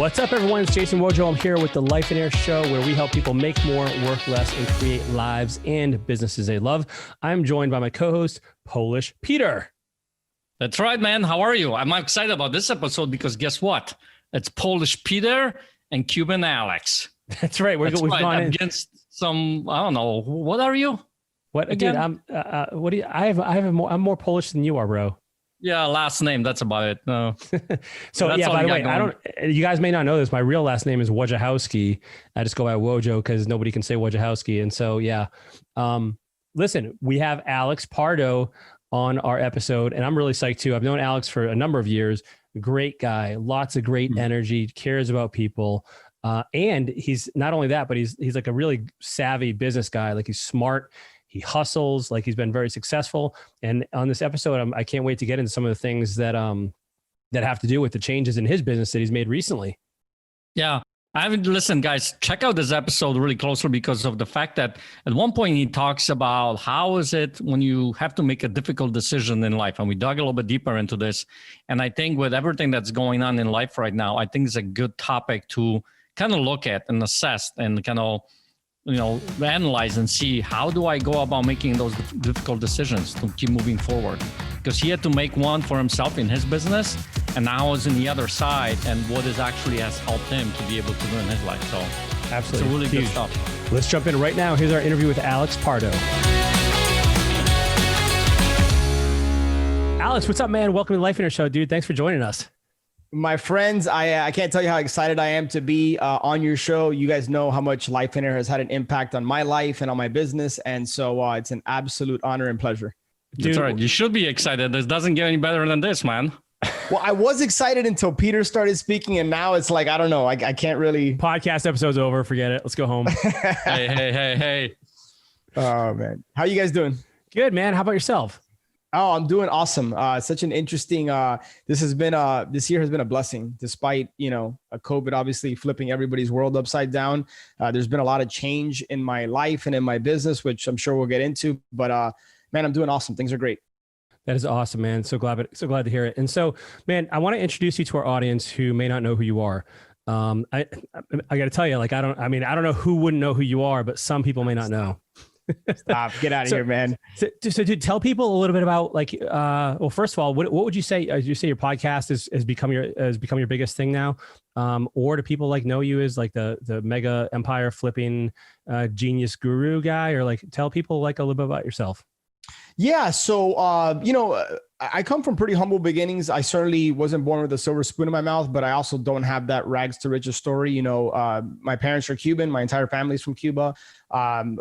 What's up, everyone? It's Jason Wojo. I'm here with the Life and Air Show, where we help people make more, work less, and create lives and businesses they love. I'm joined by my co-host, Polish Peter. That's right, man. How are you? I'm excited about this episode because guess what? It's Polish Peter and Cuban Alex. That's right. We've gone against some. I don't know. What are you? What again? Dude, what do you? I'm more Polish than you are, bro. Yeah, last name. That's about it. No. So yeah, by the way, you guys may not know this. My real last name is Wojciechowski. I just go by Wojo because nobody can say Wojciechowski. And so, yeah. Listen, we have Alex Pardo on our episode, and I'm really psyched too. I've known Alex for a number of years. Great guy, lots of great energy, cares about people. And he's not only that, but he's like a really savvy business guy. Like, he's smart. He hustles, like he's been very successful. And on this episode, I can't wait to get into some of the things that have to do with the changes in his business that he's made recently. Yeah. Listen, guys, check out this episode really closely because of the fact that at one point he talks about how is it when you have to make a difficult decision in life. And we dug a little bit deeper into this. And I think with everything that's going on in life right now, I think it's a good topic to kind of look at and assess and kind of, analyze and see how do I go about making those difficult decisions to keep moving forward. Because he had to make one for himself in his business, and now is in the other side, and what is actually has helped him to be able to do in his life. So absolutely, it's a really good stuff. Let's jump in right now. Here's our interview with Alex Pardo. Alex, what's up, man? Welcome to the Life and Air Show, dude. Thanks for joining us. My friends, I can't tell you how excited I am to be on your show. You guys know how much Life and Air has had an impact on my life and on my business. And so it's an absolute honor and pleasure. Dude, that's right. You should be excited. This doesn't get any better than this, man. Well, I was excited until Peter started speaking. And now it's like, I don't know. I can't really. Podcast episode's over. Forget it. Let's go home. Hey. Oh, man. How you guys doing? Good, man. How about yourself? Oh, I'm doing awesome. Such an interesting, this year has been a blessing despite, COVID obviously flipping everybody's world upside down. There's been a lot of change in my life and in my business, which I'm sure we'll get into, but man, I'm doing awesome. Things are great. That is awesome, man. So glad to hear it. And so, man, I want to introduce you to our audience who may not know who you are. I got to tell you, like, I don't know who wouldn't know who you are, but some people may not know. Stop, get out of here, man. So to tell people a little bit about, like, well, first of all, what would you say? You say your podcast has become your biggest thing now, or do people like know you as like the mega empire flipping genius guru guy, or like tell people like a little bit about yourself? Yeah. So, I come from pretty humble beginnings. I certainly wasn't born with a silver spoon in my mouth, but I also don't have that rags to riches story. My parents are Cuban. My entire family's from Cuba,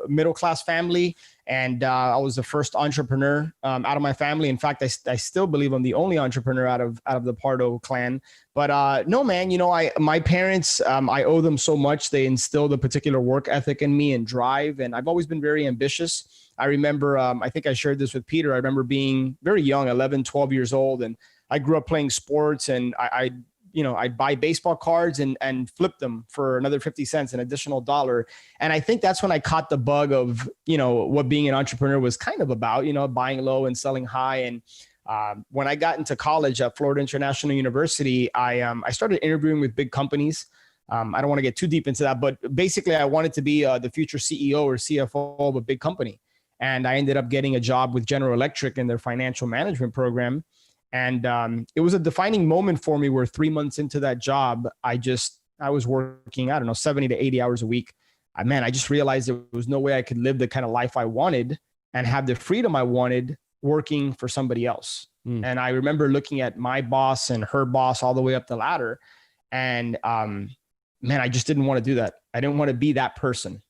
middle-class family. And I was the first entrepreneur out of my family. In fact, I still believe I'm the only entrepreneur out of the Pardo clan. But no, man, my parents, I owe them so much. They instilled a particular work ethic in me and drive. And I've always been very ambitious. I remember, I think I shared this with Peter. I remember being very young, 11, 12 years old. And I grew up playing sports, and I'd buy baseball cards and flip them for another 50 cents, an additional $1. And I think that's when I caught the bug of, what being an entrepreneur was kind of about, buying low and selling high. And when I got into college at Florida International University, I started interviewing with big companies. I don't want to get too deep into that, but basically I wanted to be the future CEO or CFO of a big company. And I ended up getting a job with General Electric in their financial management program. And it was a defining moment for me where 3 months into that job, I was working, 70 to 80 hours a week. I just realized there was no way I could live the kind of life I wanted and have the freedom I wanted working for somebody else. And I remember looking at my boss and her boss all the way up the ladder. And I just didn't want to do that. I didn't want to be that person.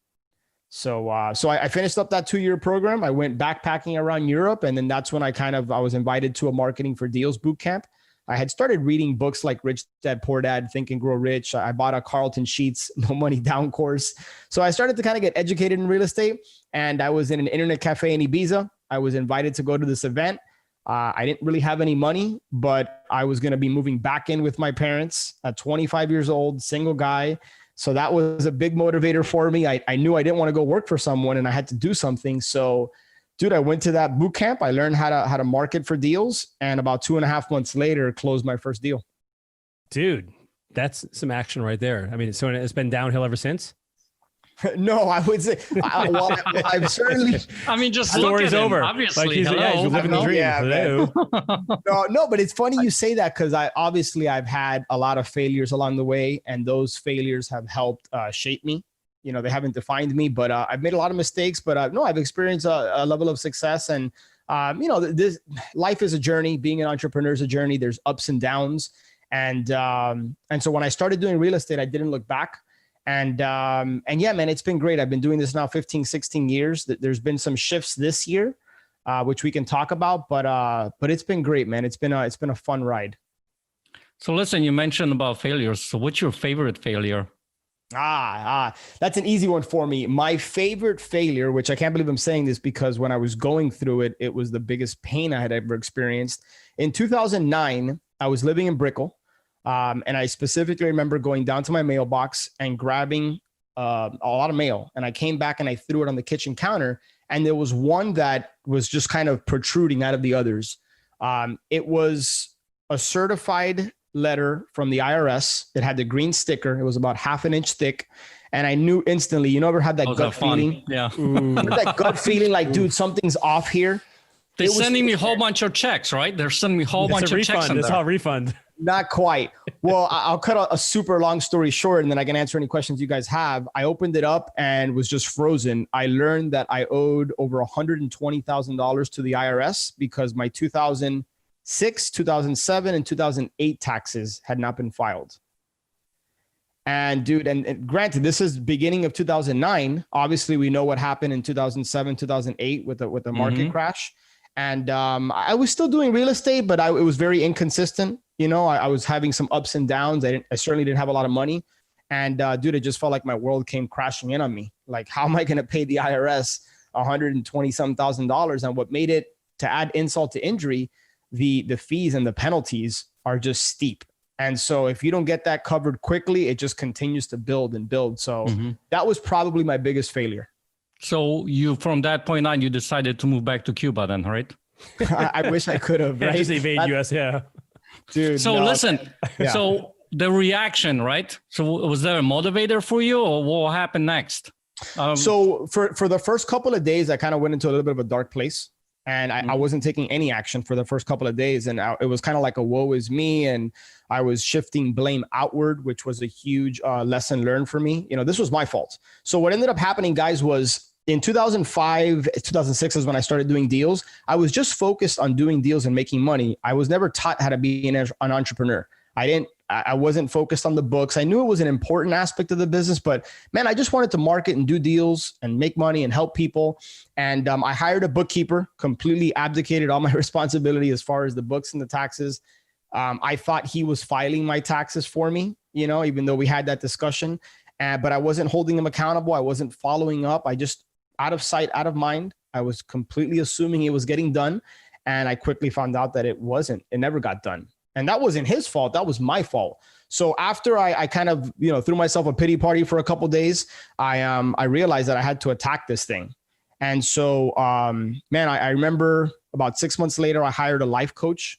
So I finished up that 2-year program. I went backpacking around Europe. And then that's when I was invited to a marketing for deals boot camp. I had started reading books like Rich Dad, Poor Dad, Think and Grow Rich. I bought a Carlton Sheets, No Money Down course. So I started to kind of get educated in real estate, and I was in an internet cafe in Ibiza. I was invited to go to this event. I didn't really have any money, but I was going to be moving back in with my parents at 25 years old, single guy. So that was a big motivator for me. I knew I didn't want to go work for someone, and I had to do something. So, dude, I went to that boot camp. I learned how to market for deals, and about 2.5 months later, closed my first deal. Dude, That's some action right there. I mean, so it's been downhill ever since. No, I would say, I've certainly. I mean, just story's look at over. Him, obviously, like he's living the dream. Yeah, no, but it's funny you say that because I've had a lot of failures along the way, and those failures have helped shape me. You know, they haven't defined me, but I've made a lot of mistakes. But no, I've experienced a level of success, and you know, this life is a journey. Being an entrepreneur is a journey. There's ups and downs, and so when I started doing real estate, I didn't look back. And yeah, man, it's been great. I've been doing this now 15, 16 years. There's been some shifts this year, which we can talk about, but it's been great, man. It's been a fun ride. So listen, you mentioned about failures. So what's your favorite failure? That's an easy one for me. My favorite failure, which I can't believe I'm saying this because when I was going through it, it was the biggest pain I had ever experienced. In 2009, I was living in Brickell. And I specifically remember going down to my mailbox and grabbing a lot of mail. And I came back and I threw it on the kitchen counter. And there was one that was just kind of protruding out of the others. It was a certified letter from the IRS. It had the green sticker. It was about 1/2 inch thick. And I knew instantly, you never had that gut feeling? Yeah. That gut feeling like, dude, something's off here. They're sending me a whole bunch of checks, right? They're sending me a whole bunch of checks. It's all refund. Not quite. Well, I'll cut a super long story short, and then I can answer any questions you guys have. I opened it up and was just frozen. I learned that I owed over $120,000 to the IRS because my 2006, 2007, and 2008 taxes had not been filed. And dude, and granted, this is beginning of 2009. Obviously, we know what happened in 2007, 2008 with the market crash. And I was still doing real estate, but it was very inconsistent. You know, I was having some ups and downs. I certainly didn't have a lot of money. And dude, it just felt like my world came crashing in on me. Like, how am I going to pay the IRS $120,000? And what made it, to add insult to injury, the fees and the penalties are just steep. And so if you don't get that covered quickly, it just continues to build and build. So that was probably my biggest failure. So from that point on, you decided to move back to Cuba then, right? I wish I could have, right? Just evade US, yeah. Dude. So listen, so the reaction, right? So was there a motivator for you, or what happened next? So for the first couple of days, I kind of went into a little bit of a dark place. And I wasn't taking any action for the first couple of days. And it was kind of like a woe is me. And I was shifting blame outward, which was a huge lesson learned for me. You know, this was my fault. So what ended up happening, guys, was in 2005, 2006 is when I started doing deals. I was just focused on doing deals and making money. I was never taught how to be an entrepreneur. I wasn't focused on the books. I knew it was an important aspect of the business, but man, I just wanted to market and do deals and make money and help people. And I hired a bookkeeper, completely abdicated all my responsibility as far as the books and the taxes. I thought he was filing my taxes for me, you know, even though we had that discussion, but I wasn't holding him accountable. I wasn't following up. I just, out of sight, out of mind, I was completely assuming it was getting done. And I quickly found out that it wasn't. It never got done. And that wasn't his fault. That was my fault. So after I kind of, you know, threw myself a pity party for a couple of days, I realized that I had to attack this thing. And so, man, I remember about 6 months later, I hired a life coach,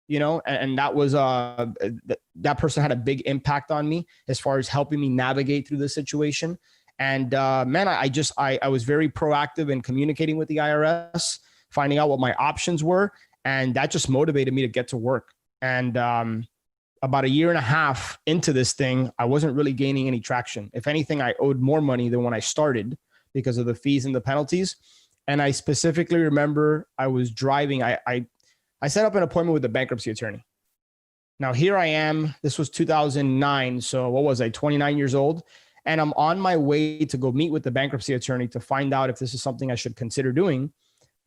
you know, and that was, that person had a big impact on me as far as helping me navigate through the situation. And man, I was very proactive in communicating with the IRS, finding out what my options were. And that just motivated me to get to work. And about 1.5 years into this thing, I wasn't really gaining any traction. If anything, I owed more money than when I started because of the fees and the penalties. And I specifically remember I was driving. I set up an appointment with the bankruptcy attorney. Now here I am. This was 2009. So what was I, 29 years old? And I'm on my way to go meet with the bankruptcy attorney to find out if this is something I should consider doing.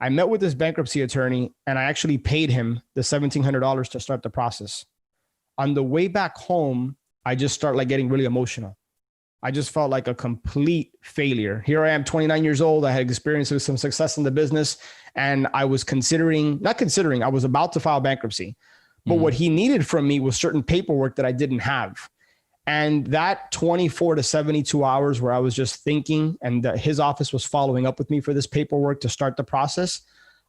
I met with this bankruptcy attorney and I actually paid him the $1,700 to start the process. On the way back home, I just start like getting really emotional. I just felt like a complete failure. Here I am, 29 years old. I had experienced some success in the business and I was I was about to file bankruptcy. But what he needed from me was certain paperwork that I didn't have. And that 24 to 72 hours where I was just thinking and his office was following up with me for this paperwork to start the process,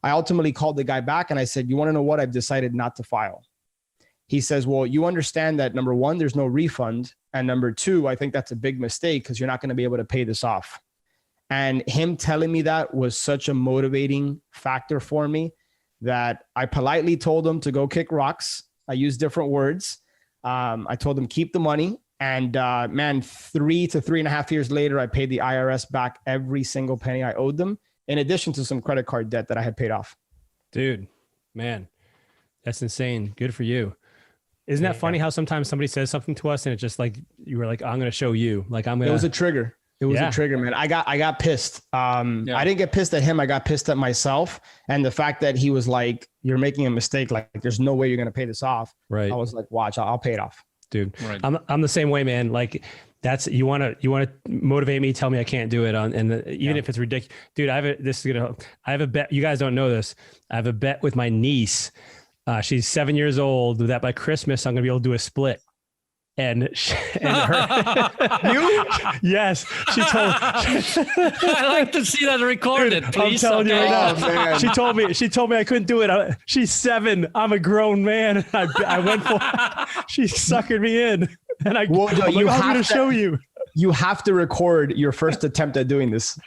I ultimately called the guy back and I said, you want to know what? I've decided not to file. He says, well, you understand that number one, there's no refund. And number two, I think that's a big mistake because you're not going to be able to pay this off. And him telling me that was such a motivating factor for me that I politely told him to go kick rocks. I used different words. I told him, keep the money. And man, 3 to 3.5 years later, I paid the IRS back every single penny I owed them, in addition to some credit card debt that I had paid off. Dude, man, that's insane. Good for you. Isn't that funny how sometimes somebody says something to us and it's just like, you were like, I'm going to show you. Like, I'm going to. It was a trigger. It was a trigger, man. I got pissed. I didn't get pissed at him. I got pissed at myself. And the fact that he was like, you're making a mistake. Like, there's no way you're going to pay this off. Right. I was like, watch, I'll pay it off. Dude, right. I'm the same way, man. Like, that's, you want to motivate me, tell me I can't do it on, and even if it's ridiculous, dude, I have a bet. You guys don't know this. I have a bet with my niece. She's 7 years old, that by Christmas, I'm going to be able to do a split. And her, you? Yes, she told. I like to see that recorded. Dude, please. I'm telling you right now. Man. She told me I couldn't do it. She's 7. I'm a grown man. I went for. She suckered me in, and I'm going to show you. You have to record your first attempt at doing this.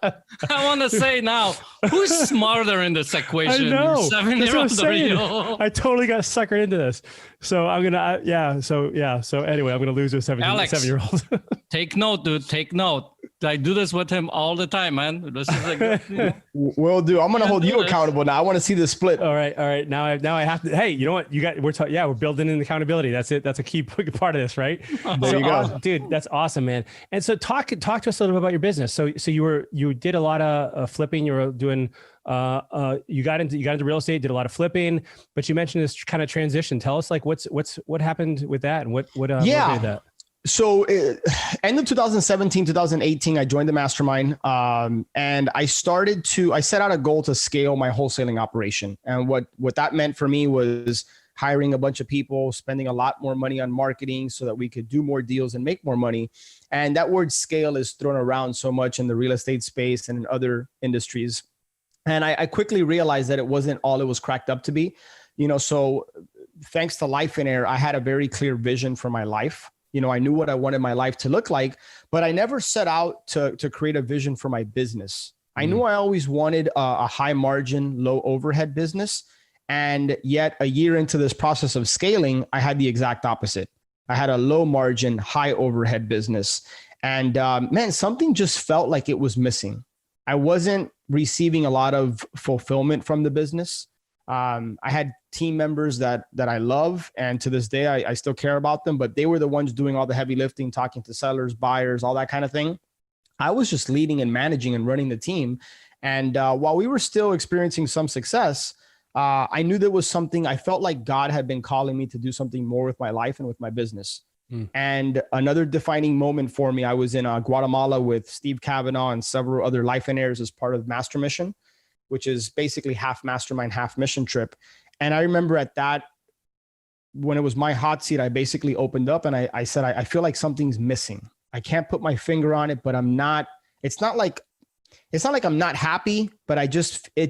I want to say now, who's smarter in this equation? I know. 7-year-old or you? I totally got suckered into this. So I'm going to, So anyway, I'm going to lose to a 7-year-old. Take note, dude. Take note. I do this with him all the time, man. This is like, Will do. I'm going to hold you accountable now. I want to see this split. All right. Now I have to. Hey, you know what? We're building in accountability. That's it. That's a key part of this, right? There you go, dude. That's awesome, man. And so talk to us a little bit about your business. So you did a lot of flipping. You were doing. You got into real estate. Did a lot of flipping, but you mentioned this kind of transition. Tell us like what happened with that and what motivated that. So end of 2017, 2018, I joined the mastermind and I set out a goal to scale my wholesaling operation. And what that meant for me was hiring a bunch of people, spending a lot more money on marketing so that we could do more deals and make more money. And that word scale is thrown around so much in the real estate space and in other industries. And I quickly realized that it wasn't all it was cracked up to be, so thanks to Life in Air, I had a very clear vision for my life. I knew what I wanted my life to look like, but I never set out to create a vision for my business. I knew I always wanted a high margin, low overhead business. And yet a year into this process of scaling, I had the exact opposite. I had a low margin, high overhead business. And man, something just felt like it was missing. I wasn't receiving a lot of fulfillment from the business. I had team members that I love, and to this day, I still care about them, but they were the ones doing all the heavy lifting, talking to sellers, buyers, all that kind of thing. I was just leading and managing and running the team. And while we were still experiencing some success, I knew there was something, I felt like God had been calling me to do something more with my life and with my business. And another defining moment for me, I was in Guatemala with Steve Kavanaugh and several other Life in Airs as part of Master Mission, which is basically half mastermind, half mission trip. And I remember at that, when it was my hot seat, I basically opened up and I said, I feel like something's missing. I can't put my finger on it, but it's not like I'm not happy, but it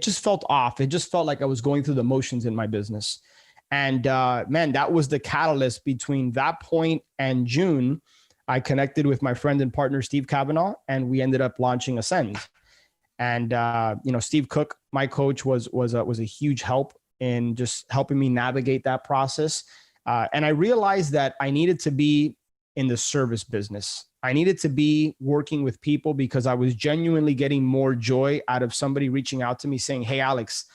just felt off. It just felt like I was going through the motions in my business. And man, that was the catalyst between that point and June. I connected with my friend and partner, Steve Kavanaugh, and we ended up launching Ascend. And, Steve Cook, my coach, was a huge help in just helping me navigate that process. And I realized that I needed to be in the service business. I needed to be working with people because I was genuinely getting more joy out of somebody reaching out to me saying, hey, Alex,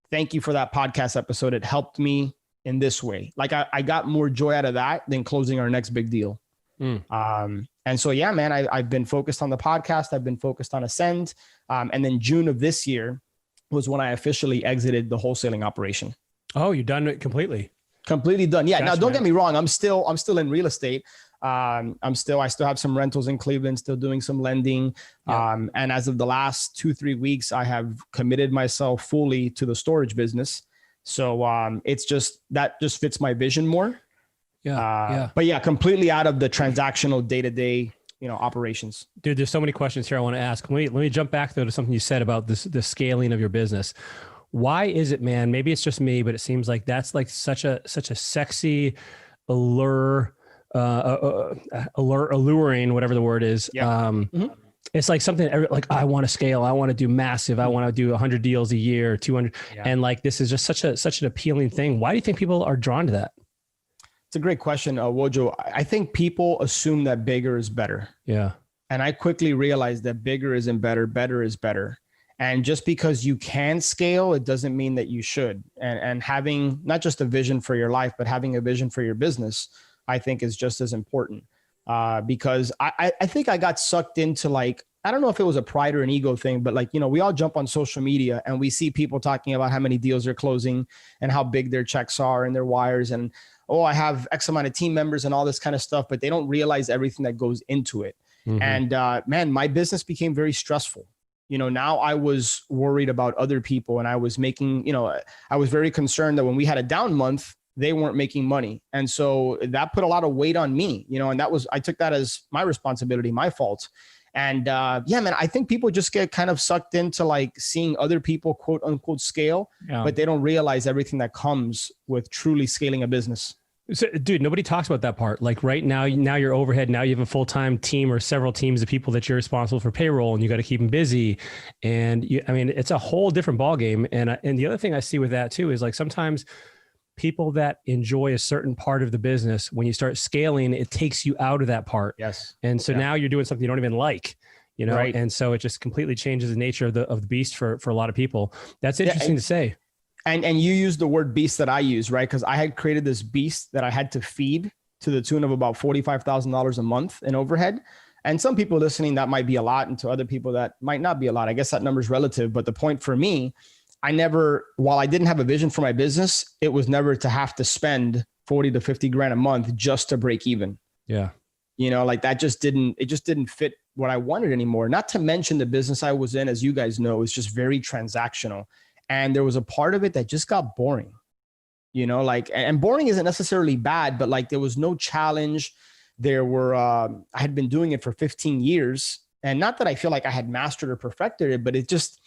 thank you for that podcast episode. It helped me in this way. Like I got more joy out of that than closing our next big deal. And so, yeah, man, I've been focused on the podcast. I've been focused on Ascend. And then June of this year was when I officially exited the wholesaling operation. Oh, you're done it completely? Completely done. Yeah. Gotcha, now, don't get me wrong. I'm still in real estate. I still have some rentals in Cleveland, still doing some lending. Yep. And as of the last 2-3 weeks, I have committed myself fully to the storage business. So it's just, that just fits my vision more. But yeah, completely out of the transactional day-to-day, operations. Dude, there's so many questions here I want to ask. Let me jump back though to something you said about the scaling of your business. Why is it, man? Maybe it's just me, but it seems like that's like such a sexy allure, alluring, whatever the word is. Yeah. It's like something like, I want to scale. I want to do massive. I want to do 100 deals a year, 200. Yeah. And like, this is just such an appealing thing. Why do you think people are drawn to that? It's a great question, Wojo. I think people assume that bigger is better. Yeah. And I quickly realized that bigger isn't better. Better is better. And just because you can scale, it doesn't mean that you should. And having not just a vision for your life, but having a vision for your business, I think is just as important. Because I think I got sucked into, like, I don't know if it was a pride or an ego thing, but like, you know, we all jump on social media and we see people talking about how many deals they're closing and how big their checks are and their wires. And, oh, I have X amount of team members and all this kind of stuff, but they don't realize everything that goes into it. Mm-hmm. And man, my business became very stressful. You know, now I was worried about other people, and I was making, you know, I was very concerned that when we had a down month, they weren't making money. And so that put a lot of weight on me, you know, and I took that as my responsibility, my fault. And yeah, man, I think people just get kind of sucked into like seeing other people, quote unquote, scale, but they don't realize everything that comes with truly scaling a business. So, dude, nobody talks about that part. Like right now you're overhead. Now you have a full-time team or several teams of people that you're responsible for payroll, and you got to keep them busy. And I mean, it's a whole different ballgame. And the other thing I see with that too is like sometimes people that enjoy a certain part of the business, when you start scaling, it takes you out of that part. Yes. And so now you're doing something you don't even like, you know, right. And so it just completely changes the nature of the beast for a lot of people. That's interesting to say. And you use the word beast that I use, right? Because I had created this beast that I had to feed to the tune of about $45,000 a month in overhead. And some people listening, that might be a lot. And to other people, that might not be a lot. I guess that number is relative. But the point for me, while I didn't have a vision for my business, it was never to have to spend 40 to 50 grand a month just to break even. Yeah. You know, like it just didn't fit what I wanted anymore. Not to mention the business I was in, as you guys know, is just very transactional. And there was a part of it that just got boring, you know, like, and boring isn't necessarily bad, but like there was no challenge. I had been doing it for 15 years, and not that I feel like I had mastered or perfected it, but it just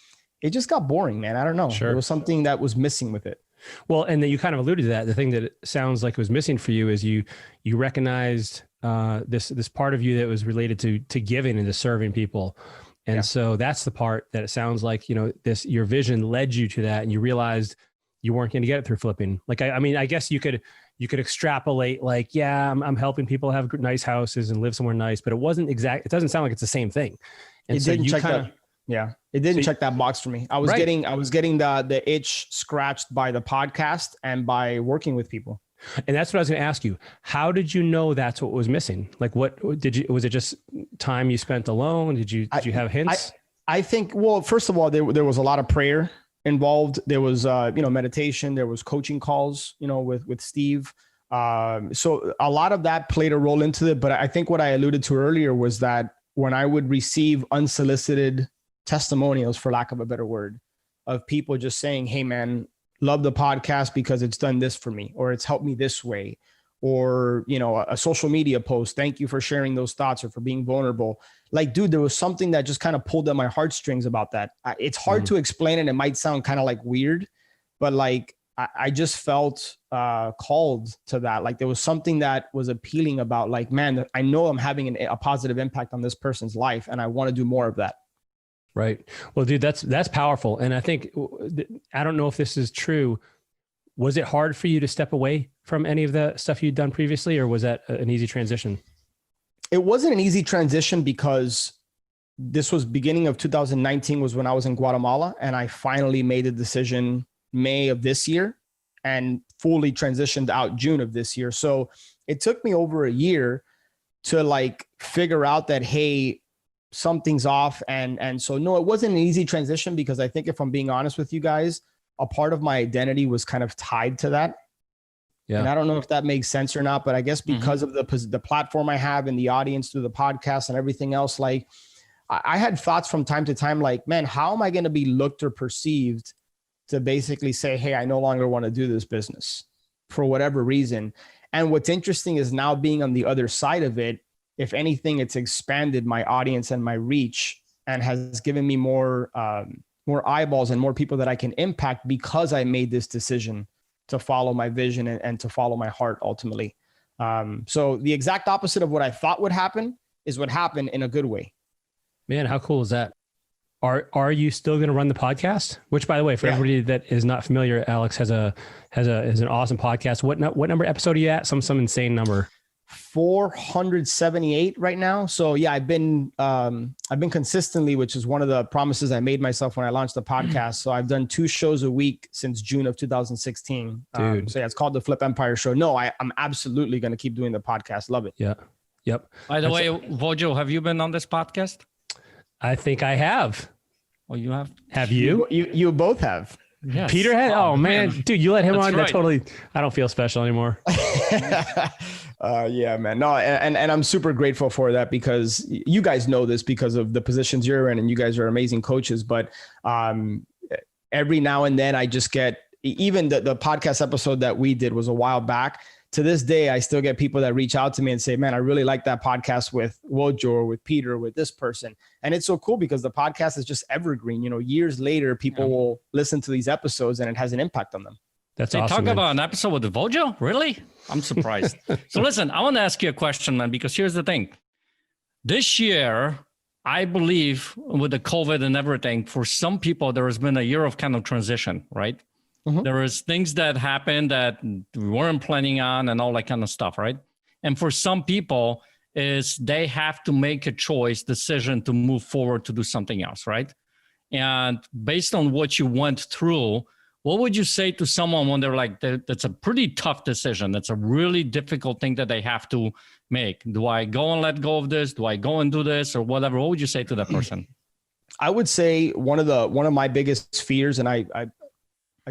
got boring, man. I don't know. Sure. There was something that was missing with it. Well, and then you kind of alluded to that. The thing that it sounds like was missing for you is you recognized this part of you that was related to giving and to serving people. And so that's the part that it sounds like, you know, your vision led you to that, and you realized you weren't going to get it through flipping. Like, I mean, I guess you could extrapolate like, yeah, I'm helping people have nice houses and live somewhere nice, but it doesn't sound like it's the same thing. And so you kind of, it didn't check that box for me. I was getting the itch scratched by the podcast and by working with people. And that's what I was going to ask you. How did you know that's what was missing? Like, was it just time you spent alone? Did you have hints? I think, well, first of all, there was a lot of prayer involved. There was, meditation. There was coaching calls, with Steve. So a lot of that played a role into it. But I think what I alluded to earlier was that when I would receive unsolicited testimonials, for lack of a better word, of people just saying, hey, man, love the podcast because it's done this for me, or it's helped me this way, or, a social media post, thank you for sharing those thoughts or for being vulnerable. Like, dude, there was something that just kind of pulled at my heartstrings about that. It's hard to explain, and it might sound kind of like weird, but like, I just felt called to that. Like there was something that was appealing about, like, man, I know I'm having a positive impact on this person's life, and I want to do more of that. Right. Well, dude, that's powerful. And I think, I don't know if this is true. Was it hard for you to step away from any of the stuff you'd done previously, or was that an easy transition? It wasn't an easy transition because this was beginning of 2019 was when I was in Guatemala, and I finally made the decision May of this year and fully transitioned out June of this year. So it took me over a year to like figure out that, hey, something's off. And so, no, it wasn't an easy transition because I think, if I'm being honest with you guys, a part of my identity was kind of tied to that. Yeah. And I don't know if that makes sense or not, but I guess because of the platform I have and the audience through the podcast and everything else, like I had thoughts from time to time, like, man, how am I going to be looked or perceived to basically say, hey, I no longer want to do this business for whatever reason. And what's interesting is now being on the other side of it, if anything, it's expanded my audience and my reach and has given me more more eyeballs and more people that I can impact because I made this decision to follow my vision and to follow my heart ultimately. So the exact opposite of what I thought would happen is what happened in a good way. Man, how cool is that? Are you still going to run the podcast? Which, by the way, for everybody that is not familiar, Alex has an awesome podcast. What number episode are you at? Some insane number. 478 right now. So yeah, I've been consistently, which is one of the promises I made myself when I launched the podcast. So I've done 2 shows a week since June of 2016. Dude. So yeah, it's called the Flip Empire Show. No, I'm absolutely going to keep doing the podcast. Love it. Yeah. Yep. By the way, Vojo, have you been on this podcast? I think I have. Oh, you have? Have you? You both have. Yes. Peter had. Oh man, dude, you let him on. Right. That totally. I don't feel special anymore. Yeah, man. No, and I'm super grateful for that because you guys know this because of the positions you're in, and you guys are amazing coaches. But every now and then, I just get even the podcast episode that we did was a while back. To this day, I still get people that reach out to me and say, man, I really like that podcast with Wojo or with Peter, or with this person. And it's so cool because the podcast is just evergreen. You know, years later, people will listen to these episodes and it has an impact on them. That's awesome. Talk about an episode with the Vojo? Really? I'm surprised. So listen, I want to ask you a question, man, because here's the thing. This year, I believe with the COVID and everything, for some people, there has been a year of kind of transition, right? Mm-hmm. There was things that happened that we weren't planning on and all that kind of stuff, right? And for some people, is they have to make a decision to move forward to do something else, right? And based on what you went through, what would you say to someone when they're like, that's a pretty tough decision. That's a really difficult thing that they have to make. Do I go and let go of this? Do I go and do this or whatever? What would you say to that person? I would say one of my biggest fears, and I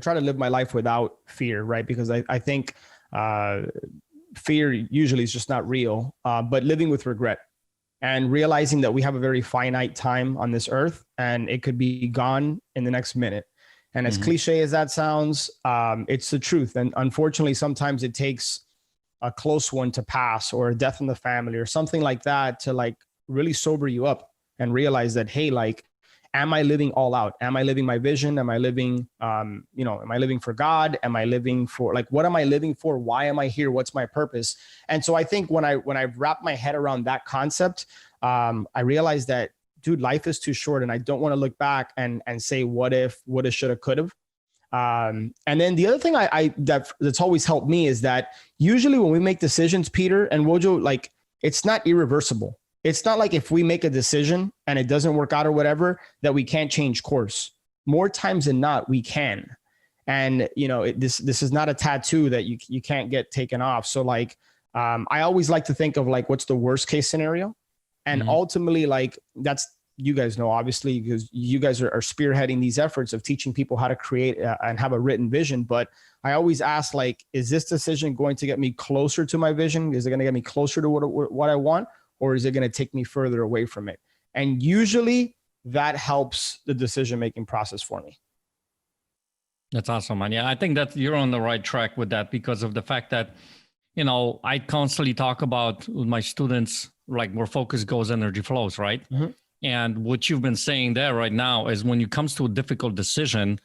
try to live my life without fear, right? Because I think fear usually is just not real, but living with regret and realizing that we have a very finite time on this earth and it could be gone in the next minute. And as cliche as that sounds, it's the truth. And unfortunately, sometimes it takes a close one to pass or a death in the family or something like that to like really sober you up and realize that, hey, like, am I living all out? Am I living my vision? Am I living, am I living for God? Am I living for what am I living for? Why am I here? What's my purpose? And so I think when I wrap my head around that concept, I realized that, dude, life is too short and I don't want to look back and say, what if, woulda, shoulda, could've. And then the other thing that's always helped me is that usually when we make decisions, Peter and Wojo, like it's not irreversible. It's not like if we make a decision and it doesn't work out or whatever, that we can't change course. More times than not, we can. And, this is not a tattoo that you can't get taken off. So like, I always like to think of like, what's the worst case scenario? And ultimately, like that's, you guys know, obviously, because you guys are spearheading these efforts of teaching people how to create and have a written vision. But I always ask, like, is this decision going to get me closer to my vision? Is it going to get me closer to what I want? Or is it going to take me further away from it? And usually that helps the decision-making process for me. That's awesome, man. Yeah, I think that you're on the right track with that because of the fact that, I constantly talk about with my students, like where focus goes, energy flows, right? Mm-hmm. And what you've been saying there right now is when it comes to a difficult decision,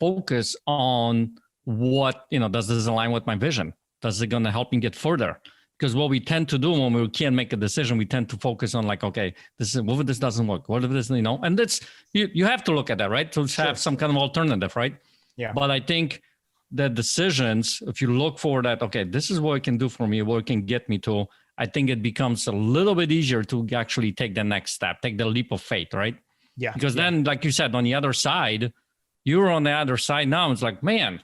focus on what, does this align with my vision? Does it going to help me get further? Because what we tend to do when we can't make a decision, we tend to focus on like, okay, what if this doesn't work? What if this, and that's, you have to look at that, right? To have some kind of alternative, right? Yeah. But I think the decisions, if you look for that, okay, this is what it can do for me, what it can get me to, I think it becomes a little bit easier to actually take the next step, take the leap of faith, right? Yeah. Because then, like you said, on the other side, you're on the other side now. It's like, man,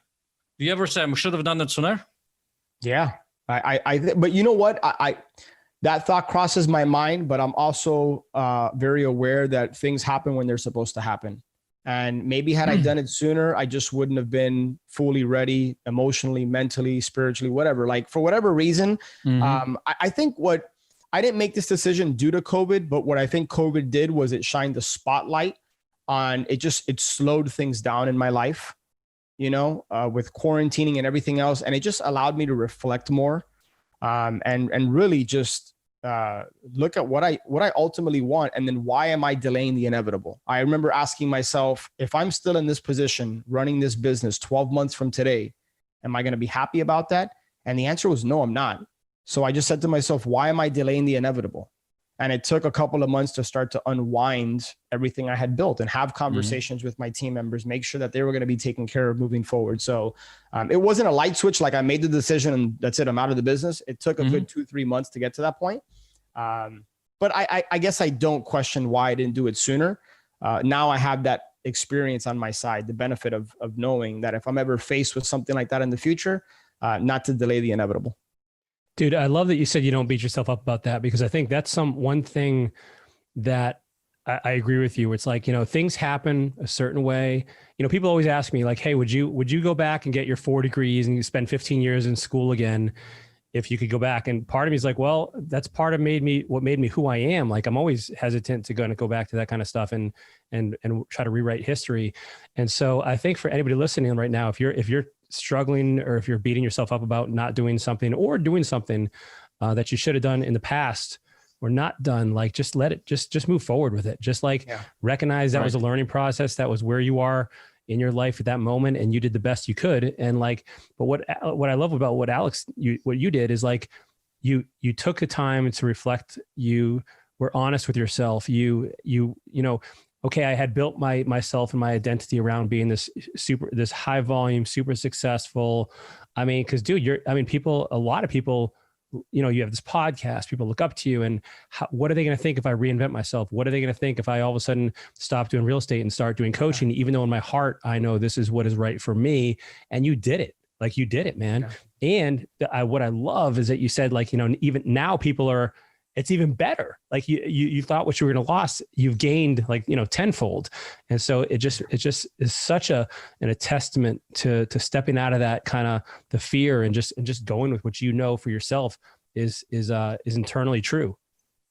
do you ever say I should have done it sooner? Yeah. But you know what? That thought crosses my mind, but I'm also very aware that things happen when they're supposed to happen. And maybe had I done it sooner, I just wouldn't have been fully ready emotionally, mentally, spiritually, whatever. Like for whatever reason, I think I didn't make this decision due to COVID, but what I think COVID did was it shined the spotlight on it. It slowed things down in my life, with quarantining and everything else. And it just allowed me to reflect more and really just look at what I ultimately want, and then why am I delaying the inevitable? I remember asking myself, if I'm still in this position running this business 12 months from today, am I going to be happy about that? And the answer was no, I'm not. So I just said to myself, why am I delaying the inevitable? And it took a couple of months to start to unwind everything I had built and have conversations with my team members, make sure that they were going to be taken care of moving forward. So it wasn't a light switch. Like I made the decision and that's it, I'm out of the business. It took a good 2-3 months to get to that point. But I guess I don't question why I didn't do it sooner. Now I have that experience on my side, the benefit of knowing that if I'm ever faced with something like that in the future, not to delay the inevitable. Dude, I love that you said you don't beat yourself up about that, because I think that's one thing that I agree with you. It's like, things happen a certain way. People always ask me like, hey, would you go back and get your 4 degrees and you spend 15 years in school again if you could go back? And part of me is like, well, that's part of what made me who I am. Like, I'm always hesitant to go back to that kind of stuff and try to rewrite history. And so I think for anybody listening right now, if you're struggling, or if you're beating yourself up about not doing something or doing something that you should have done in the past or not done, like just let it, just move forward with it. Just recognize that was a learning process. That was where you are in your life at that moment, and you did the best you could. And but what I love about what Alex, what you did is like, you took the time to reflect. You were honest with yourself. Okay, I had built myself and my identity around being this high volume, super successful. I mean, because dude, a lot of people, you have this podcast, people look up to you, and what are they going to think if I reinvent myself? What are they going to think if I all of a sudden stop doing real estate and start doing coaching, even though in my heart, I know this is what is right for me. And you did it. Like, you did it, man. Yeah. And what I love is that you said, like, even now it's even better. Like you thought what you were going to lose, you've gained like, tenfold. And so it just is such a testament to stepping out of that kind of the fear and just going with what for yourself is internally true.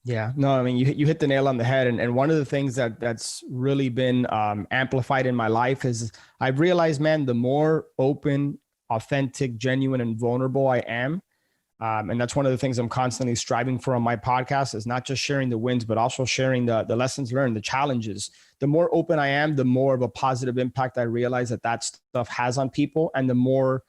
Yeah, no, I mean, you hit the nail on the head. And one of the things that's really been amplified in my life is I've realized, man, the more open, authentic, genuine, and vulnerable I am, and that's one of the things I'm constantly striving for on my podcast, is not just sharing the wins, but also sharing the lessons learned, the challenges. The more open I am, the more of a positive impact I realize that stuff has on people, and the more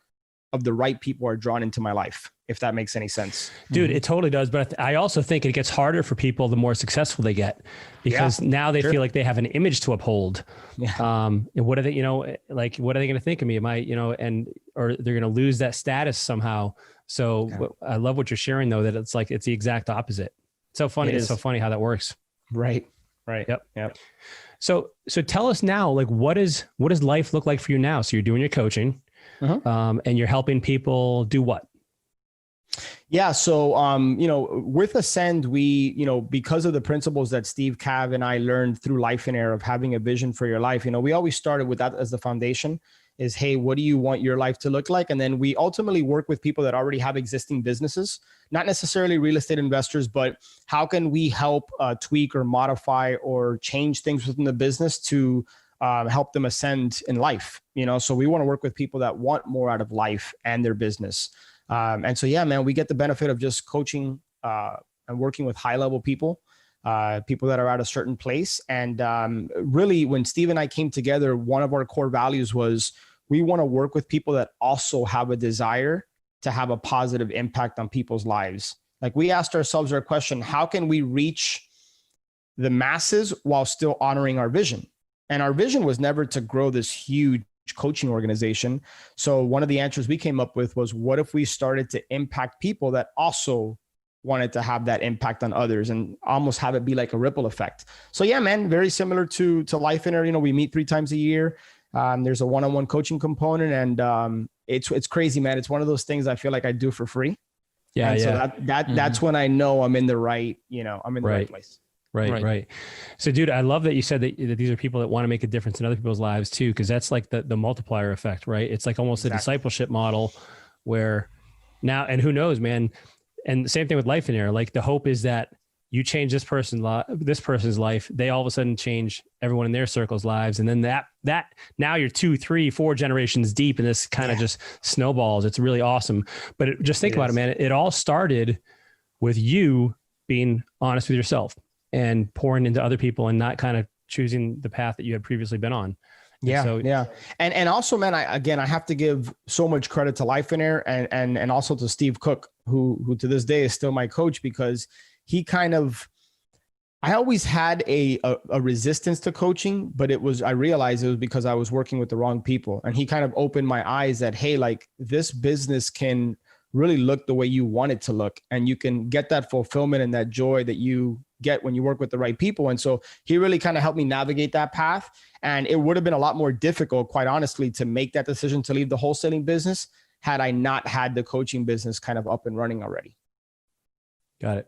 of the right people are drawn into my life, if that makes any sense. Dude, it totally does. But I also think it gets harder for people the more successful they get, because now they feel like they have an image to uphold. Yeah. And what are they, what are they going to think of me? Am I, or they're going to lose that status somehow. So I love what you're sharing, though, that it's like, it's the exact opposite. It's so funny. It's so funny how that works. Right. Yep. So tell us now, like, what does life look like for you now? So you're doing your coaching, and you're helping people do what? Yeah. So, with Ascend, we, because of the principles that Steve Cav and I learned through Life in Air of having a vision for your life, we always started with that as the foundation. Is, hey, what do you want your life to look like? And then we ultimately work with people that already have existing businesses, not necessarily real estate investors, but how can we help tweak or modify or change things within the business to help them ascend in life? So we want to work with people that want more out of life and their business. And so, yeah, man, we get the benefit of just coaching and working with high level people that are at a certain place. And really, when Steve and I came together, one of our core values was we want to work with people that also have a desire to have a positive impact on people's lives. Like, we asked ourselves our question, how can we reach the masses while still honoring our vision? And our vision was never to grow this huge coaching organization. So one of the answers we came up with was, what if we started to impact people that also wanted to have that impact on others, and almost have it be like a ripple effect? So yeah, man, very similar to Life in Air. We meet 3 times a year. There's a one-on-one coaching component, and it's crazy, man. It's one of those things I feel like I do for free. Yeah. And so that's when I know I'm in the right, I'm in the right place. Right. So dude, I love that you said that these are people that want to make a difference in other people's lives too, because that's like the multiplier effect, right? It's like almost a discipleship model where now, and who knows, man. And the same thing with Life in Air. Like, the hope is that you change this person's life, they all of a sudden change everyone in their circle's lives. And then that now you're 2, 3, 4 generations deep, and this kind of just snowballs. It's really awesome. But just think about it, man. It all started with you being honest with yourself and pouring into other people and not kind of choosing the path that you had previously been on. Yeah. And also, man, I have to give so much credit to Life in Air and also to Steve Cook, who to this day is still my coach, because he I always had a resistance to coaching, but I realized it was because I was working with the wrong people. And he kind of opened my eyes that, hey, like this business can really look the way you want it to look. And you can get that fulfillment and that joy that you get when you work with the right people. And so he really kind of helped me navigate that path. And it would have been a lot more difficult, quite honestly, to make that decision to leave the wholesaling business had I not had the coaching business kind of up and running already. Got it.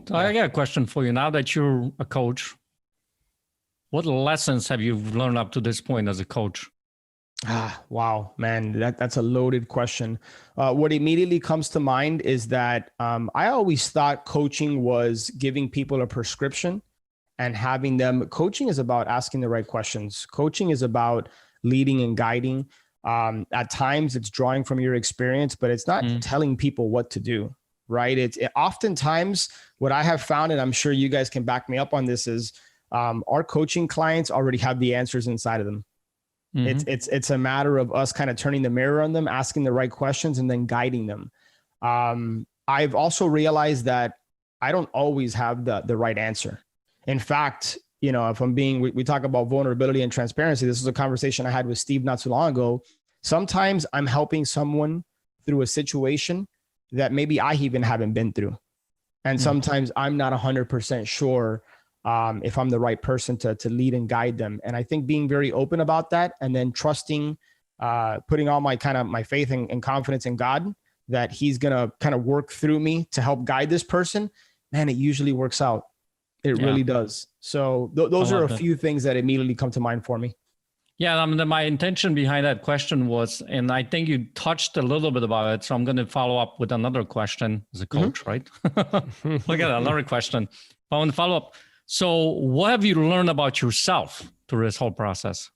So I got a question for you. Now that you're a coach, what lessons have you learned up to this point as a coach? Wow, man, that's a loaded question. What immediately comes to mind is that I always thought coaching was giving people a prescription and having them. Coaching is about asking the right questions. Coaching is about leading and guiding. At times it's drawing from your experience, but it's not telling people what to do, right? It's oftentimes what I have found, and I'm sure you guys can back me up on this, is our coaching clients already have the answers inside of them. It's a matter of us kind of turning the mirror on them, asking the right questions, and then guiding them. I've also realized that I don't always have the right answer. In fact, if we talk about vulnerability and transparency. This is a conversation I had with Steve not too long ago. Sometimes I'm helping someone through a situation that maybe I even haven't been through. And sometimes I'm not 100% sure if I'm the right person to lead and guide them. And I think being very open about that, and then trusting, putting all my faith and confidence in God that he's going to kind of work through me to help guide this person, man, it usually works out. It really does. So those are a few things that immediately come to mind for me. Yeah, my intention behind that question was, and I think you touched a little bit about it, so I'm going to follow up with another question as a coach, right? Look at another question. I want to follow up. So what have you learned about yourself through this whole process?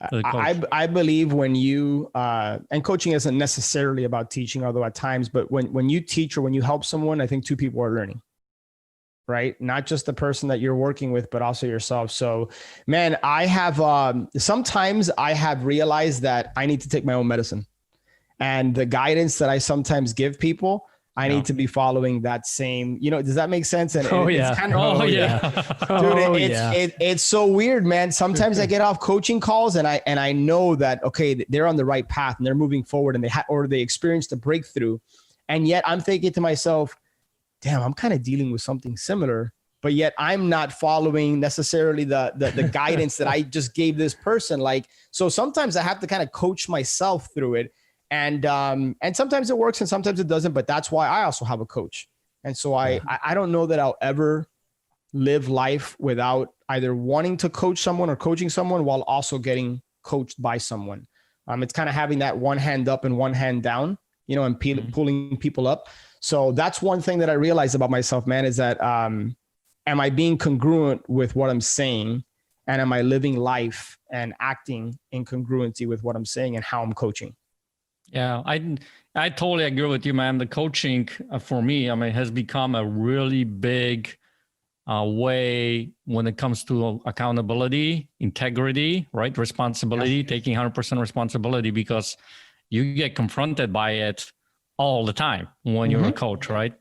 I believe when you, and coaching isn't necessarily about teaching, although at times, but when you teach or when you help someone, I think two people are learning, right? Not just the person that you're working with, but also yourself. So, man, I have, sometimes I have realized that I need to take my own medicine, and the guidance that I sometimes give people, I need to be following that same, does that make sense? And it's kind of, dude, it's so weird, man. Sometimes I get off coaching calls and I know that, okay, they're on the right path and they're moving forward, and they experienced a breakthrough. And yet I'm thinking to myself, damn, I'm kind of dealing with something similar, but yet I'm not following necessarily the guidance that I just gave this person. So sometimes I have to kind of coach myself through it. And sometimes it works and sometimes it doesn't, but that's why I also have a coach. And so I don't know that I'll ever live life without either wanting to coach someone or coaching someone while also getting coached by someone. It's kind of having that one hand up and one hand down, and pulling people up. So that's one thing that I realized about myself, man, is that, am I being congruent with what I'm saying? And am I living life and acting in congruency with what I'm saying and how I'm coaching? Yeah, I totally agree with you, man. The coaching for me, has become a really big way when it comes to accountability, integrity, right? Responsibility, taking 100% responsibility, because you get confronted by it all the time when you're a coach, right?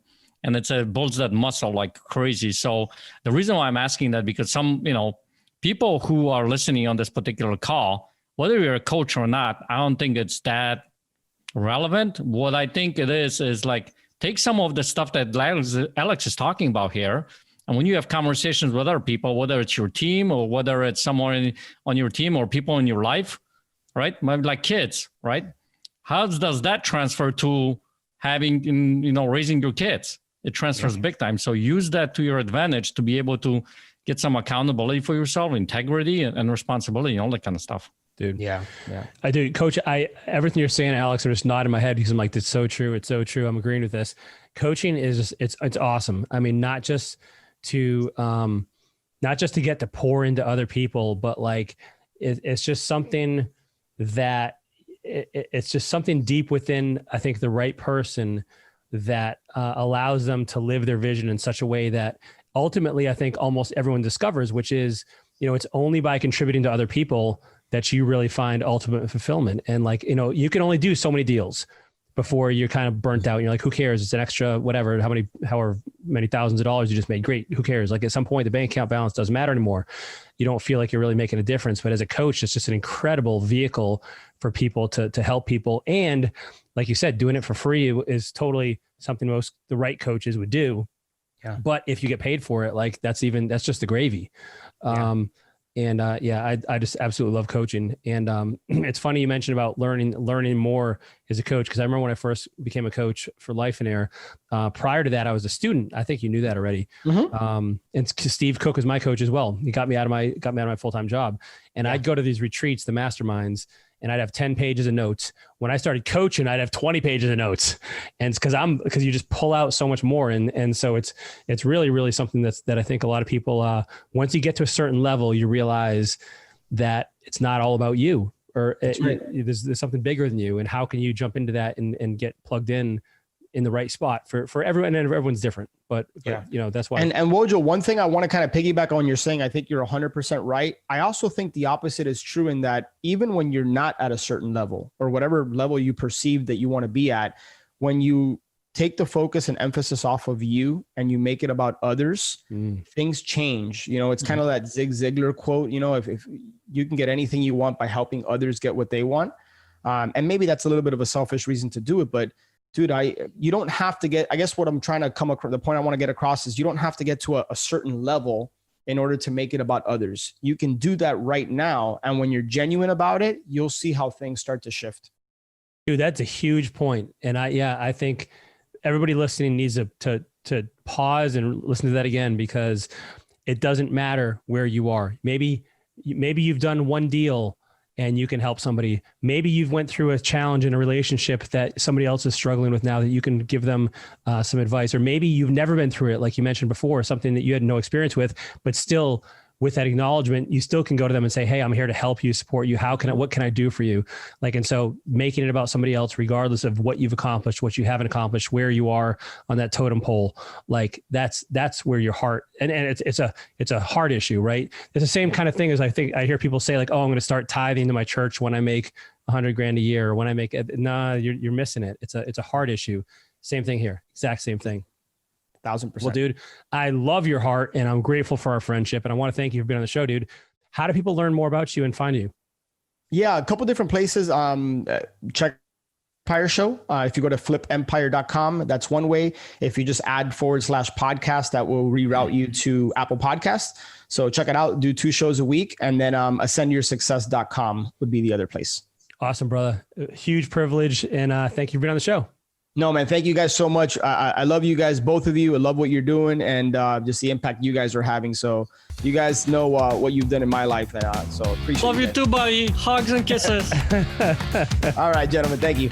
And it builds that muscle like crazy. So the reason why I'm asking that, because some, people who are listening on this particular call, whether you're a coach or not, I don't think it's that relevant. What I think it is like, take some of the stuff that Alex is talking about here. And when you have conversations with other people, whether it's your team or whether it's someone on your team or people in your life, right? Like kids, right? How does that transfer to having, raising your kids? It transfers big time. So use that to your advantage to be able to get some accountability for yourself, integrity and responsibility, all that kind of stuff. Dude. Yeah. I do, Coach. Everything you're saying, Alex, I'm just nodding my head because I'm like, it's so true. It's so true. I'm agreeing with this. Coaching is it's awesome. I mean, not just to get to pour into other people, but like, it's just something that it's just something deep within, I think, the right person that allows them to live their vision in such a way that ultimately I think almost everyone discovers, which is, it's only by contributing to other people that you really find ultimate fulfillment. And like, you can only do so many deals before you're kind of burnt out. You're like, who cares? It's an extra, whatever, however many thousands of dollars you just made. Great. Who cares? Like at some point, the bank account balance doesn't matter anymore. You don't feel like you're really making a difference. But as a coach, it's just an incredible vehicle for people to help people. And like you said, doing it for free is totally something the right coaches would do. Yeah. But if you get paid for it, like that's just the gravy. Yeah. I just absolutely love coaching. And it's funny you mentioned about learning more as a coach, because I remember when I first became a coach for Life and Air. Prior to that, I was a student. I think you knew that already. Mm-hmm. And Steve Cook was my coach as well. He got me out of my full-time job, and I'd go to these retreats, the masterminds, and I'd have 10 pages of notes. When I started coaching, I'd have 20 pages of notes. And it's because you just pull out so much more. And so it's really, really something that I think a lot of people, once you get to a certain level, you realize that it's not all about you, or there's something bigger than you. And how can you jump into that and get plugged in the right spot for everyone? And everyone's different, but that's why. And Wojo, one thing I want to kind of piggyback on you're saying, I think you're 100% right. I also think the opposite is true in that even when you're not at a certain level, or whatever level you perceive that you want to be at, when you take the focus and emphasis off of you and you make it about others, things change. It's kind of that Zig Ziglar quote, if you can get anything you want by helping others get what they want. And maybe that's a little bit of a selfish reason to do it, but dude, you don't have to get, I guess what I'm trying to come across, the point I want to get across is you don't have to get to a certain level in order to make it about others. You can do that right now. And when you're genuine about it, you'll see how things start to shift. Dude, that's a huge point. And I think everybody listening needs to pause and listen to that again, because it doesn't matter where you are. Maybe you've done one deal and you can help somebody. Maybe you've went through a challenge in a relationship that somebody else is struggling with now, that you can give them some advice. Or maybe you've never been through it, like you mentioned before, something that you had no experience with, but still with that acknowledgement, you still can go to them and say, hey, I'm here to help you, support you. What can I do for you? And so making it about somebody else, regardless of what you've accomplished, what you haven't accomplished, where you are on that totem pole, that's where your heart, and it's a heart issue, right? It's the same kind of thing as I think I hear people say, like, oh, I'm going to start tithing to my church when I make $100,000 a year, or when I make it. Nah, you're missing it. It's a heart issue. Same thing here. Exact same thing. 1,000%. Well, dude, I love your heart and I'm grateful for our friendship. And I want to thank you for being on the show, dude. How do people learn more about you and find you? Yeah, a couple different places. Check Empire Show. If you go to flipempire.com, that's one way. If you just add /podcast, that will reroute you to Apple Podcasts. So check it out. Do 2 shows a week. And then ascendyoursuccess.com would be the other place. Awesome, brother. Huge privilege. And thank you for being on the show. No, man. Thank you guys so much. I love you guys, both of you. I love what you're doing and just the impact you guys are having. So you guys know what you've done in my life. So appreciate it. Love you too, buddy. Hugs and kisses. All right, gentlemen. Thank you.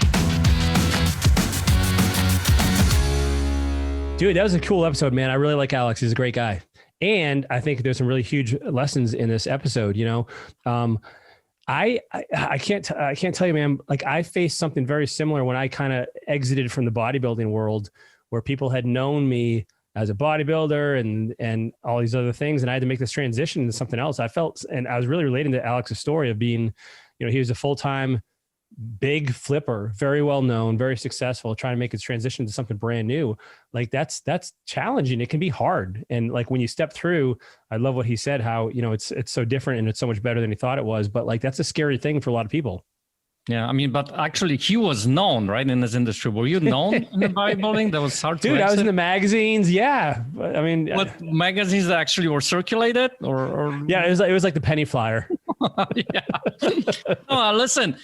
Dude, that was a cool episode, man. I really like Alex. He's a great guy. And I think there's some really huge lessons in this episode, I can't tell you, man, like I faced something very similar when I kind of exited from the bodybuilding world, where people had known me as a bodybuilder and all these other things. And I had to make this transition into something else. I felt, and I was really relating to Alex's story of being, he was a full-time big flipper, very well known, very successful, trying to make his transition to something brand new. Like that's challenging. It can be hard. And like when you step through, I love what he said, how, it's so different and it's so much better than he thought it was. But like, that's a scary thing for a lot of people. Yeah. I mean, but actually he was known, right, in this industry. Were you known in the bodybuilding? That was hard to Dude, I was in the magazines. Yeah. I mean, what magazines that actually were circulated or? Yeah, it was like the penny flyer. Yeah. No, listen,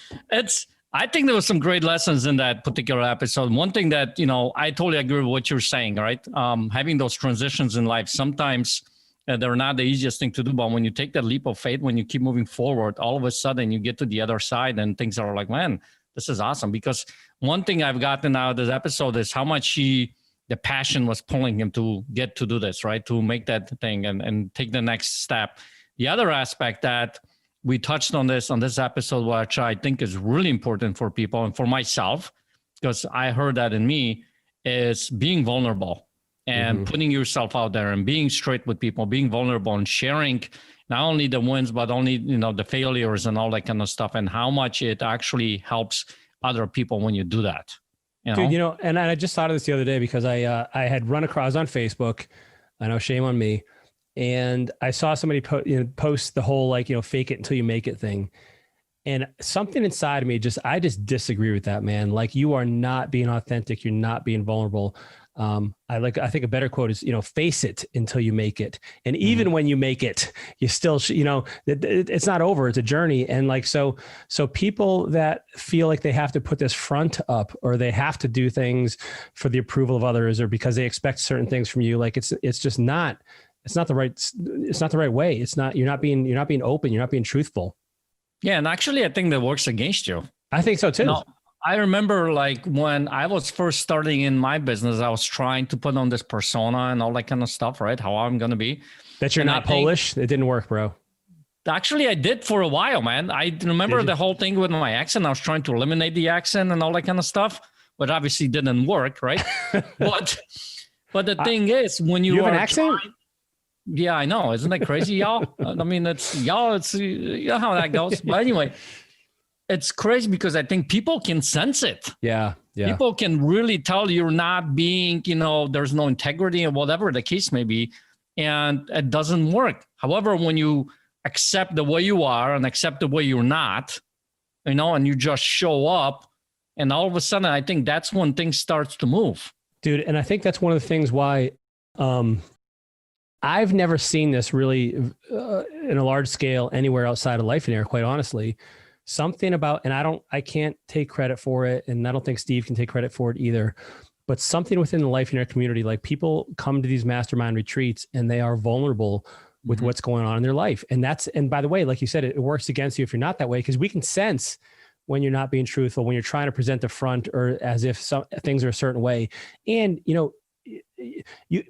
I think there was some great lessons in that particular episode. One thing that, I totally agree with what you're saying, right? Having those transitions in life, sometimes they're not the easiest thing to do, but when you take that leap of faith, when you keep moving forward, all of a sudden you get to the other side and things are like, man, this is awesome. Because one thing I've gotten out of this episode is how much the passion was pulling him to get to do this, right? To make that thing and take the next step. The other aspect that we touched on this episode, which I think is really important for people and for myself, because I heard that in me, is being vulnerable and putting yourself out there and being straight with people, being vulnerable and sharing not only the wins, but only, the failures and all that kind of stuff, and how much it actually helps other people when you do that. Dude, and I just thought of this the other day because I had run across on Facebook, I know, shame on me. And I saw somebody post the whole, fake it until you make it thing. And something inside of me I just disagree with that, man. Like, you are not being authentic. You're not being vulnerable. I think a better quote is, face it until you make it. And even when you make it, you still, it's not over. It's a journey. And so people that feel like they have to put this front up, or they have to do things for the approval of others, or because they expect certain things from you, it's just not, it's not the right way. It's not, you're not being open. You're not being truthful. Yeah. And actually, I think that works against you. I think so too. No. I remember when I was first starting in my business, I was trying to put on this persona and all that kind of stuff, right? How I'm going to be. That you're not Polish? It didn't work, bro. Actually, I did for a while, man. I remember the whole thing with my accent. I was trying to eliminate the accent and all that kind of stuff, but obviously didn't work, right? but the thing is, when you have an accent? Yeah, I know. Isn't that crazy, y'all? I mean, it's you know how that goes. But anyway, it's crazy because I think people can sense it. Yeah. People can really tell you're not being, there's no integrity or whatever the case may be, and it doesn't work. However, when you accept the way you are and accept the way you're not, and you just show up, and all of a sudden, I think that's when things starts to move. Dude, and I think that's one of the things why I've never seen this really in a large scale anywhere outside of Life in Air, quite honestly. Something about, and I can't take credit for it, and I don't think Steve can take credit for it either, but something within the Life in Air community, like, people come to these mastermind retreats and they are vulnerable with what's going on in their life. And by the way, like you said, it works against you if you're not that way, because we can sense when you're not being truthful, when you're trying to present the front or as if things are a certain way. And, you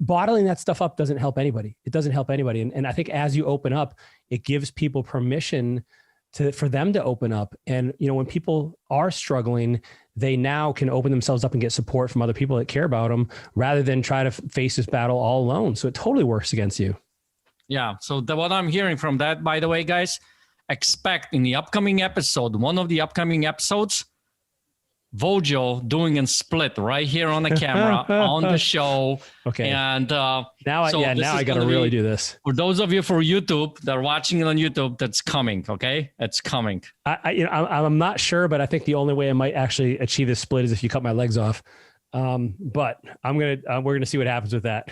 bottling that stuff up doesn't help anybody. It doesn't help anybody. And I think as you open up, it gives people permission for them to open up. And, when people are struggling, they now can open themselves up and get support from other people that care about them, rather than try to face this battle all alone. So it totally works against you. Yeah. So what I'm hearing from that, by the way, guys, expect in the upcoming episode, one of the upcoming episodes, Vojo doing a split right here on the camera on the show. Okay. And now I got to really do this. For those of you for YouTube that are watching it on YouTube, that's coming. Okay, it's coming. I'm not sure, but I think the only way I might actually achieve this split is if you cut my legs off. But we're gonna see what happens with that.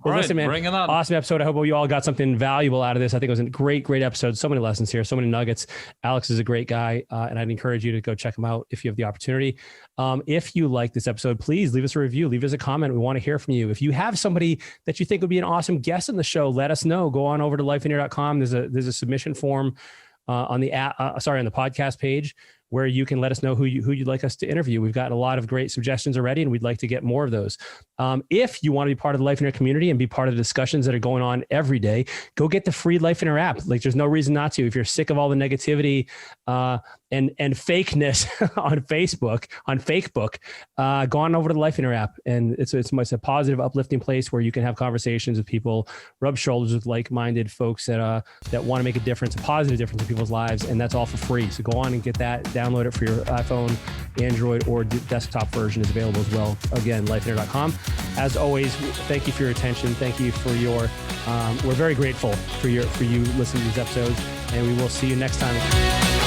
Well, listen, man, bring it on. Awesome episode. I hope you all got something valuable out of this. I think it was a great episode. So many lessons here, so many nuggets. Alex is a great guy, and I'd encourage you to go check him out if you have the opportunity. If you like this episode, please leave us a review, leave us a comment. We want to hear from you. If you have somebody that you think would be an awesome guest on the show, let us know. Go on over to lifeinair.com. There's a submission form on the podcast page, where you can let us know who you'd like us to interview. We've got a lot of great suggestions already, and we'd like to get more of those. If you want to be part of the Life in Air community and be part of the discussions that are going on every day, go get the free Life in Air app. Like, there's no reason not to. If you're sick of all the negativity and fakeness on Facebook, go on over to the Life in Air app. And it's a positive, uplifting place where you can have conversations with people, rub shoulders with like-minded folks that want to make a difference, a positive difference in people's lives. And that's all for free. So go on and get that. Download it for your iPhone, Android, or desktop version is available as well. Again, lifeinair.com. As always, thank you for your attention. Thank you for your, we're very grateful for you listening to these episodes, and we will see you next time.